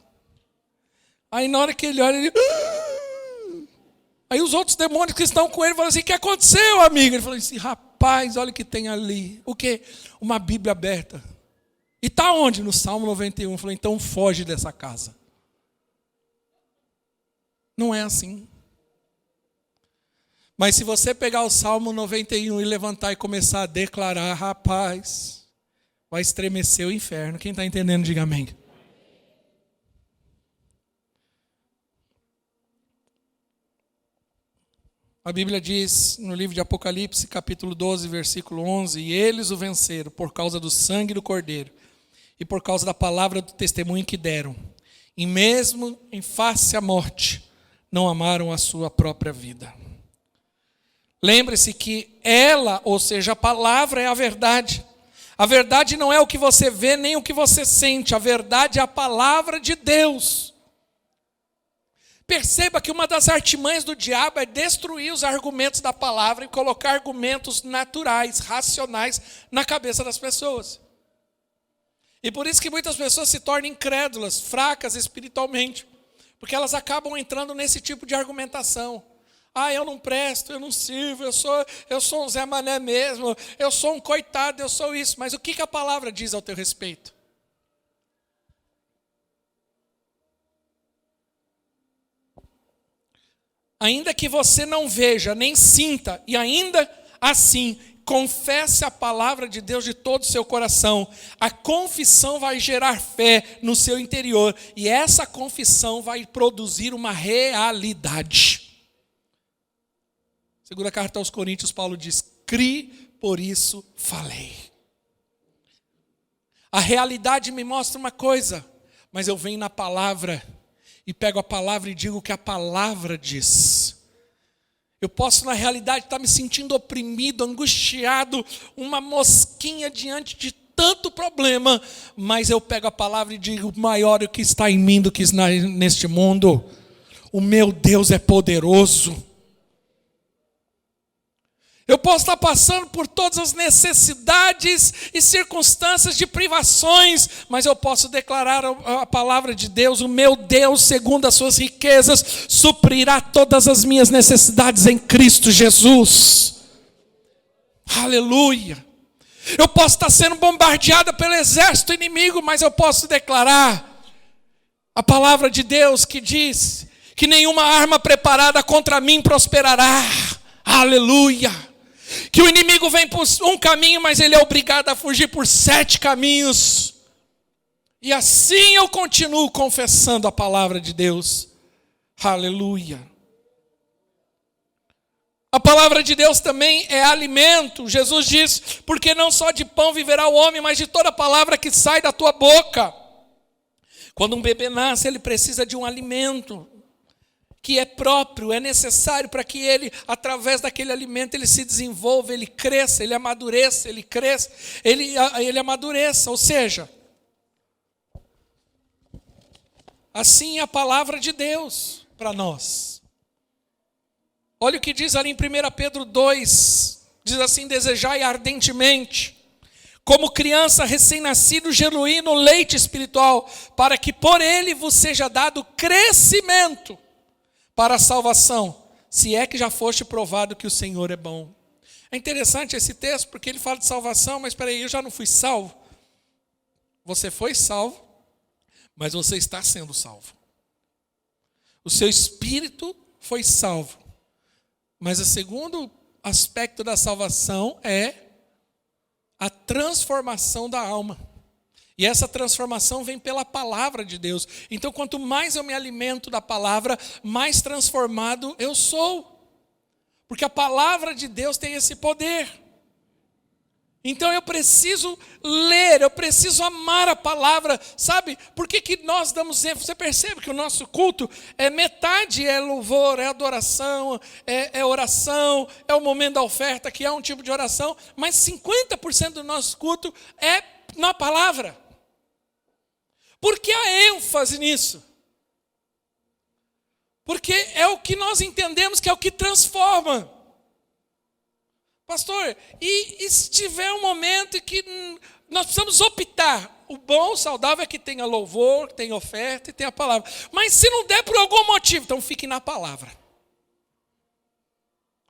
Aí na hora que ele olha, ele... Aí os outros demônios que estão com ele falam assim, o que aconteceu, amigo? Ele falou assim, rapaz, olha o que tem ali. O quê? Uma Bíblia aberta. E está onde? No Salmo 91. Eu falei, então foge dessa casa. Não é assim. Mas se você pegar o Salmo 91 e levantar e começar a declarar, rapaz, vai estremecer o inferno. Quem está entendendo, diga amém. A Bíblia diz no livro de Apocalipse, capítulo 12, versículo 11, e eles o venceram por causa do sangue do Cordeiro e por causa da palavra do testemunho que deram. E mesmo em face à morte, não amaram a sua própria vida. Lembre-se que ela, ou seja, a palavra é a verdade. A verdade não é o que você vê, nem o que você sente. A verdade é a palavra de Deus. Perceba que uma das artimanhas do diabo é destruir os argumentos da palavra e colocar argumentos naturais, racionais, na cabeça das pessoas. E por isso que muitas pessoas se tornam incrédulas, fracas espiritualmente, porque elas acabam entrando nesse tipo de argumentação. Ah, eu não presto, eu não sirvo, eu sou um Zé Mané mesmo, eu sou um coitado, eu sou isso. Mas o que a palavra diz ao teu respeito? Ainda que você não veja, nem sinta, e ainda assim, confesse a palavra de Deus de todo o seu coração. A confissão vai gerar fé no seu interior, e essa confissão vai produzir uma realidade. Segunda carta aos Coríntios, Paulo diz, cri, por isso falei. A realidade me mostra uma coisa, mas eu venho na palavra, e pego a palavra e digo o que a palavra diz. Eu posso, na realidade, estar me sentindo oprimido, angustiado, uma mosquinha diante de tanto problema, mas eu pego a palavra e digo, maior é o que está em mim do que neste mundo. O meu Deus é poderoso. Eu posso estar passando por todas as necessidades e circunstâncias de privações, mas eu posso declarar a palavra de Deus, o meu Deus, segundo as suas riquezas, suprirá todas as minhas necessidades em Cristo Jesus. Aleluia. Eu posso estar sendo bombardeada pelo exército inimigo, mas eu posso declarar, A palavra de Deus que diz que nenhuma arma preparada contra mim prosperará. Aleluia! Que o inimigo vem por um caminho, mas ele é obrigado a fugir por 7 caminhos. E assim eu continuo confessando a palavra de Deus. Aleluia! A palavra de Deus também é alimento. Jesus diz, porque não só de pão viverá o homem, mas de toda palavra que sai da tua boca. Quando um bebê nasce, ele precisa de um alimento que é próprio, é necessário para que ele, através daquele alimento, ele se desenvolva, ele cresça, ele amadureça, ele amadureça. Ou seja, assim é a palavra de Deus para nós. Olha o que diz ali em 1 Pedro 2, diz assim, desejai ardentemente, como criança recém-nascido, genuíno leite espiritual, para que por ele vos seja dado crescimento para a salvação, se é que já foste provado que o Senhor é bom. É interessante esse texto, porque ele fala de salvação, mas espera aí, eu já não fui salvo. Você foi salvo, mas você está sendo salvo. O seu espírito foi salvo. Mas o segundo aspecto da salvação é a transformação da alma. E essa transformação vem pela palavra de Deus. Então, quanto mais eu me alimento da palavra, mais transformado eu sou. Porque a palavra de Deus tem esse poder. Então eu preciso ler, eu preciso amar a palavra, sabe? Por que nós damos ênfase? Você percebe que o nosso culto é metade é louvor, é adoração, é oração, é o momento da oferta, que é um tipo de oração, mas 50% do nosso culto é na palavra. Por que a ênfase nisso? Porque é o que nós entendemos que é o que transforma. Pastor, e se tiver um momento em que nós precisamos optar, o bom, o saudável é que tenha louvor, tenha oferta e tenha a palavra. Mas se não der por algum motivo, então fique na palavra.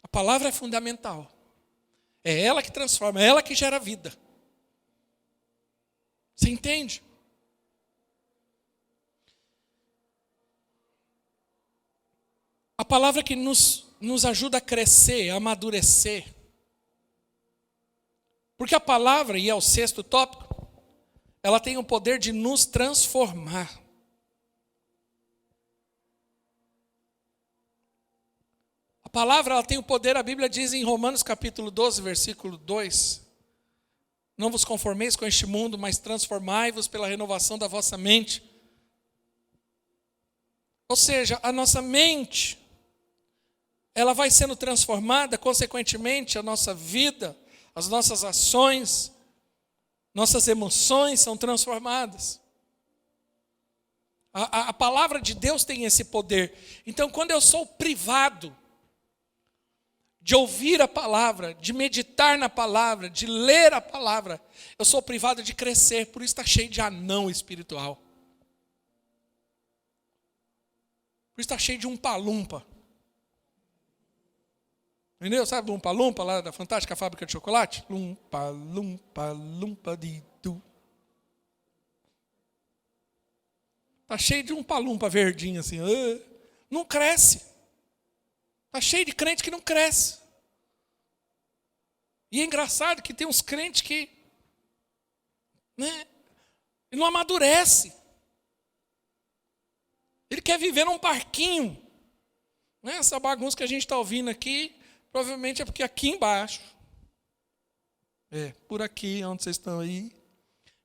A palavra é fundamental. É ela que transforma, é ela que gera vida. Você entende? A palavra que nos ajuda a crescer, a amadurecer. Porque a palavra, e é o 6º tópico, ela tem o poder de nos transformar. A palavra, ela tem o poder, a Bíblia diz em Romanos capítulo 12, versículo 2, não vos conformeis com este mundo, mas transformai-vos pela renovação da vossa mente. Ou seja, a nossa mente, ela vai sendo transformada, consequentemente, a nossa vida, as nossas ações, nossas emoções são transformadas. A palavra de Deus tem esse poder. Então, quando eu sou privado de ouvir a palavra, de meditar na palavra, de ler a palavra, eu sou privado de crescer, por isso está cheio de anão espiritual. Por isso está cheio de umpa-lumpa. Entendeu? Sabe o Lumpa-Lumpa lá da Fantástica Fábrica de Chocolate? Lumpa, lumpa, lumpa de tu. Está cheio de umpa-lumpa verdinho assim. Não cresce. Está cheio de crente que não cresce. E é engraçado que tem uns crentes que não amadurece. Ele quer viver num parquinho. Essa bagunça que a gente está ouvindo aqui, provavelmente é porque aqui embaixo, por aqui, onde vocês estão aí,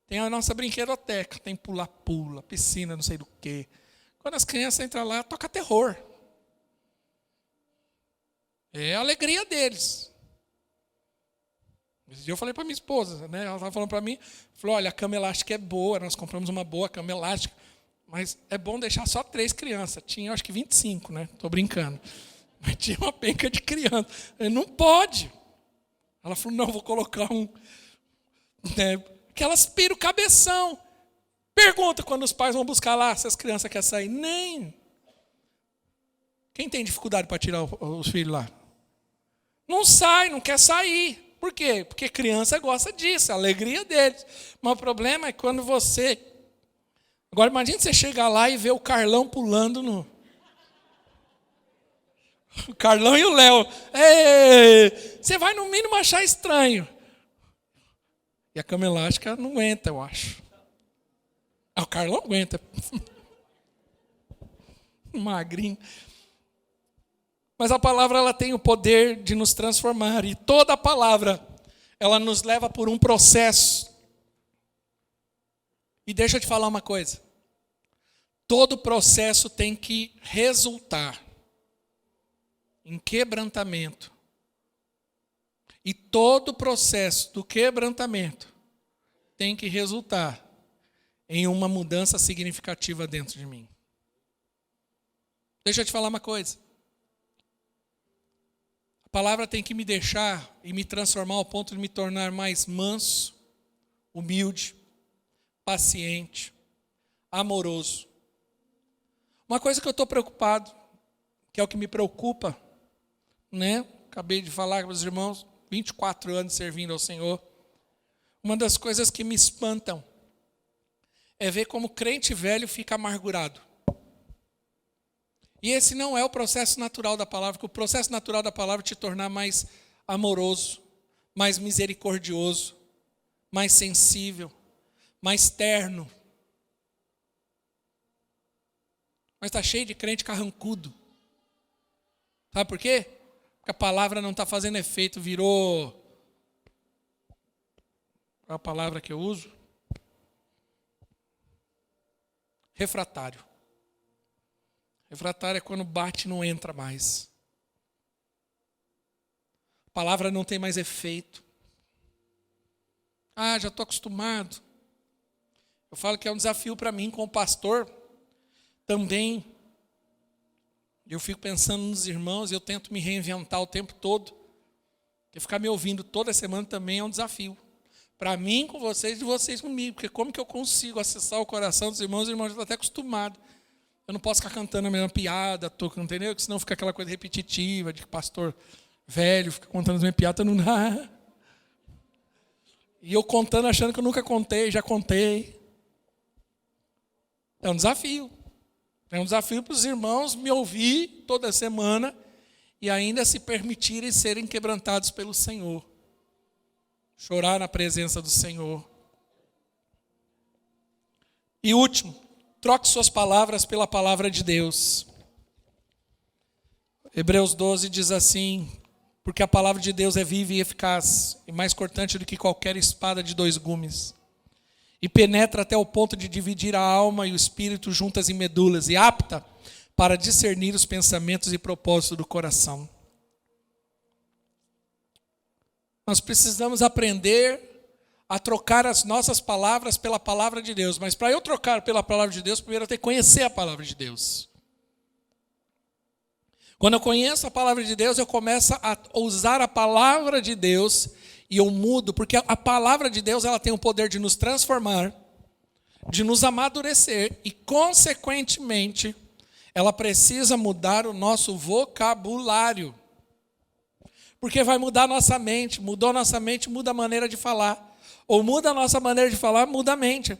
tem a nossa brinquedoteca, tem pula-pula, piscina, não sei do quê. Quando as crianças entram lá, toca terror. É a alegria deles. Esse dia eu falei para minha esposa, né? Ela estava falando para mim, falou, olha, a cama elástica é boa, nós compramos uma boa cama elástica, mas é bom deixar só 3 crianças. Tinha, acho que 25, né? Estou brincando. Mas tinha uma penca de criança. Não pode. Ela falou, não, vou colocar que elas piram o cabeção. Pergunta quando os pais vão buscar lá, se as crianças querem sair. Nem. Quem tem dificuldade para tirar os filhos lá? Não sai, não quer sair. Por quê? Porque criança gosta disso, a alegria deles. Mas o problema é quando você Agora imagine você chegar lá e ver o Carlão pulando no... O Carlão e o Léo. Você vai no mínimo achar estranho. E a cama elástica não aguenta, eu acho. O Carlão aguenta. Magrinho. Mas a palavra ela tem o poder de nos transformar. E toda a palavra, ela nos leva por um processo. E deixa eu te falar uma coisa. Todo processo tem que resultar em quebrantamento. E todo processo do quebrantamento tem que resultar em uma mudança significativa dentro de mim. Deixa eu te falar uma coisa. A palavra tem que me deixar e me transformar ao ponto de me tornar mais manso, humilde, paciente, amoroso. Uma coisa que eu estou preocupado, que é o que me preocupa, né? Acabei de falar com os irmãos, 24 anos servindo ao Senhor. Uma das coisas que me espantam é ver como crente velho fica amargurado. E esse não é o processo natural da palavra, porque o processo natural da palavra é te tornar mais amoroso, mais misericordioso, mais sensível, mais terno. Mas está cheio de crente carrancudo. Sabe por quê? Porque a palavra não está fazendo efeito, virou... Qual é a palavra que eu uso? Refratário. Refratário é quando bate e não entra mais. A palavra não tem mais efeito. Já estou acostumado. Eu falo que é um desafio para mim como pastor também. Eu fico pensando nos irmãos e eu tento me reinventar o tempo todo. Porque ficar me ouvindo toda semana também é um desafio. Para mim, com vocês e de vocês comigo. Porque como que eu consigo acessar o coração dos irmãos? Os irmãos já estão até acostumados. Eu não posso ficar cantando a mesma piada, entendeu? Porque senão fica aquela coisa repetitiva de que pastor velho fica contando as mesmas piadas, não dá. E eu contando, achando que eu nunca contei, já contei. É um desafio. É um desafio para os irmãos me ouvir toda semana e ainda se permitirem serem quebrantados pelo Senhor. Chorar na presença do Senhor. E último, troque suas palavras pela palavra de Deus. Hebreus 12 diz assim: porque a palavra de Deus é viva e eficaz, e mais cortante do que qualquer espada de 2 gumes, e penetra até o ponto de dividir a alma e o espírito, juntas e medulas, e apta para discernir os pensamentos e propósitos do coração. Nós precisamos aprender a trocar as nossas palavras pela palavra de Deus. Mas para eu trocar pela palavra de Deus, primeiro eu tenho que conhecer a palavra de Deus. Quando eu conheço a palavra de Deus, eu começo a usar a palavra de Deus e eu mudo, porque a palavra de Deus ela tem o poder de nos transformar, de nos amadurecer e, consequentemente, ela precisa mudar o nosso vocabulário. Porque vai mudar a nossa mente, mudou a nossa mente, muda a maneira de falar. Ou muda a nossa maneira de falar, muda a mente.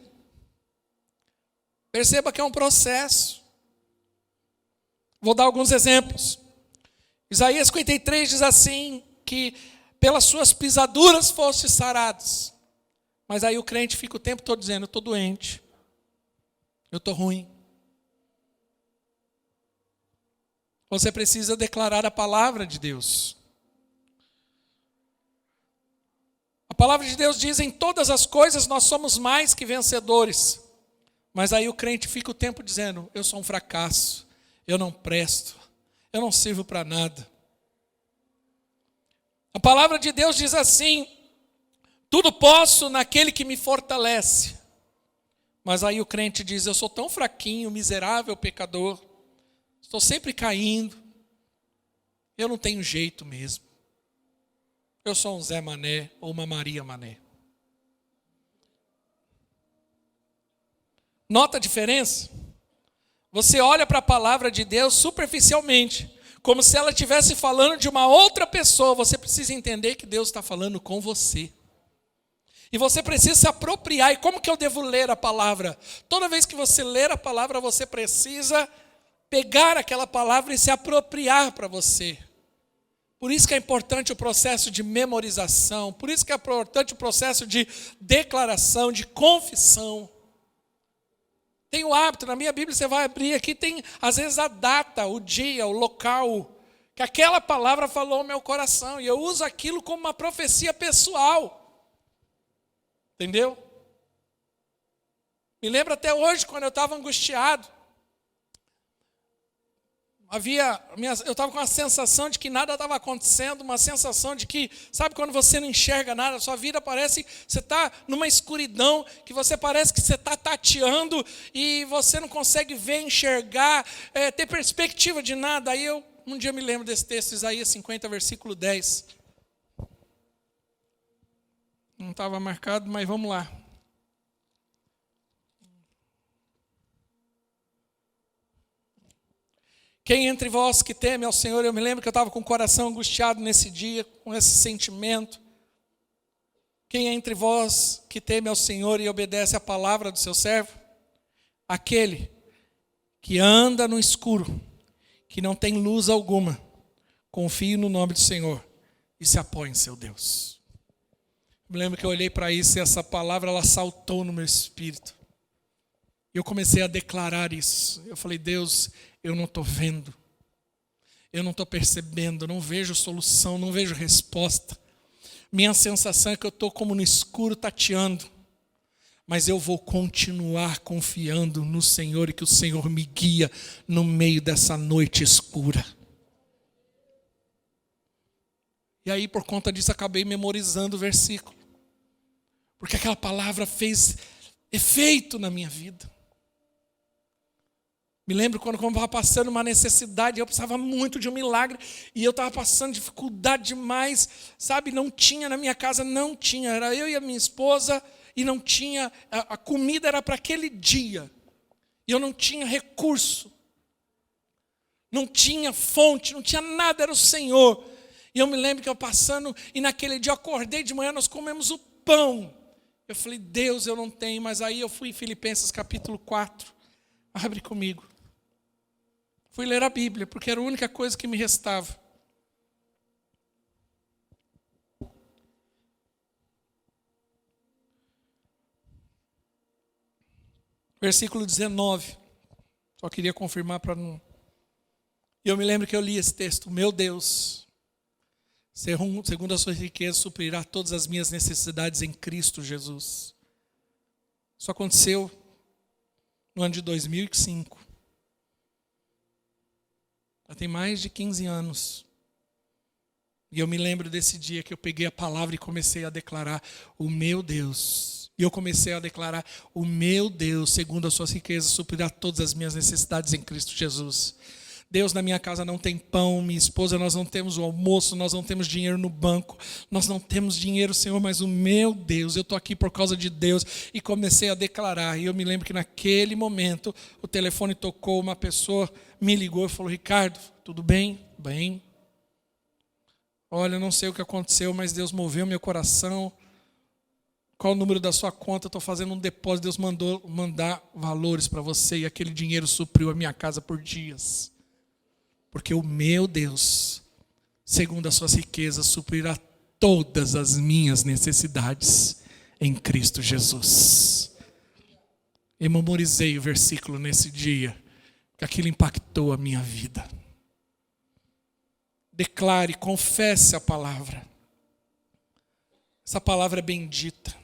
Perceba que é um processo. Vou dar alguns exemplos. Isaías 53 diz assim, que pelas suas pisaduras foste sarados. Mas aí o crente fica o tempo todo dizendo, eu estou doente, eu estou ruim. Você precisa declarar a palavra de Deus. A palavra de Deus diz, em todas as coisas nós somos mais que vencedores. Mas aí o crente fica o tempo dizendo, eu sou um fracasso, eu não presto, eu não sirvo para nada. A palavra de Deus diz assim, tudo posso naquele que me fortalece. Mas aí o crente diz, eu sou tão fraquinho, miserável, pecador, estou sempre caindo, eu não tenho jeito mesmo. Eu sou um Zé Mané ou uma Maria Mané. Nota a diferença? Você olha para a palavra de Deus superficialmente, como se ela estivesse falando de uma outra pessoa. Você precisa entender que Deus está falando com você. E você precisa se apropriar. E como que eu devo ler a palavra? Toda vez que você ler a palavra, você precisa pegar aquela palavra e se apropriar para você. Por isso que é importante o processo de memorização. Por isso que é importante o processo de declaração, de confissão. Tem o hábito, na minha Bíblia você vai abrir aqui, tem às vezes a data, o dia, o local, que aquela palavra falou no meu coração. E eu uso aquilo como uma profecia pessoal. Entendeu? Me lembro até hoje, quando eu estava angustiado. Eu estava com a sensação de que nada estava acontecendo, uma sensação de que, sabe quando você não enxerga nada, sua vida parece, você está numa escuridão, que você parece que você está tateando e você não consegue ver, enxergar, ter perspectiva de nada. Aí um dia me lembro desse texto, Isaías 50, versículo 10. Não estava marcado, mas vamos lá. Quem entre vós que teme ao Senhor, eu me lembro que eu estava com o coração angustiado nesse dia, com esse sentimento. Quem entre vós que teme ao Senhor e obedece à palavra do seu servo? Aquele que anda no escuro, que não tem luz alguma, confie no nome do Senhor e se apoie em seu Deus. Eu me lembro que eu olhei para isso e essa palavra ela saltou no meu espírito. E eu comecei a declarar isso. Eu falei, Deus, eu não estou vendo, eu não estou percebendo, não vejo solução, não vejo resposta. Minha sensação é que eu estou como no escuro tateando, mas eu vou continuar confiando no Senhor e que o Senhor me guia no meio dessa noite escura. E aí, por conta disso, acabei memorizando o versículo, porque aquela palavra fez efeito na minha vida. Me lembro quando eu estava passando uma necessidade, eu precisava muito de um milagre, e eu estava passando dificuldade demais, sabe, não tinha na minha casa, não tinha, era eu e a minha esposa, e não tinha, a comida era para aquele dia, e eu não tinha recurso, não tinha fonte, não tinha nada, era o Senhor. E eu me lembro que eu passando, e naquele dia eu acordei de manhã, nós comemos o pão. Eu falei, Deus, eu não tenho, mas aí eu fui em Filipenses capítulo 4, abre comigo. Fui ler a Bíblia, porque era a única coisa que me restava. Versículo 19. Só queria confirmar para não... E eu me lembro que eu li esse texto. Meu Deus, segundo a sua riqueza, suprirá todas as minhas necessidades em Cristo Jesus. Isso aconteceu no ano de 2005. Já tem mais de 15 anos. E eu me lembro desse dia que eu peguei a palavra e comecei a declarar o meu Deus. E eu comecei a declarar o meu Deus, segundo as suas riquezas, suprirá todas as minhas necessidades em Cristo Jesus. Deus, na minha casa não tem pão, minha esposa, nós não temos o almoço, nós não temos dinheiro no banco, nós não temos dinheiro, Senhor, mas o meu Deus, eu estou aqui por causa de Deus. E comecei a declarar, e eu me lembro que naquele momento, o telefone tocou, uma pessoa me ligou e falou, Ricardo, tudo bem? Bem. Olha, eu não sei o que aconteceu, mas Deus moveu meu coração. Qual o número da sua conta? Estou fazendo um depósito, Deus mandou mandar valores para você, e aquele dinheiro supriu a minha casa por dias. Porque o meu Deus, segundo as suas riquezas, suprirá todas as minhas necessidades em Cristo Jesus. Eu memorizei o versículo nesse dia, que aquilo impactou a minha vida. Declare, confesse a palavra. Essa palavra é bendita.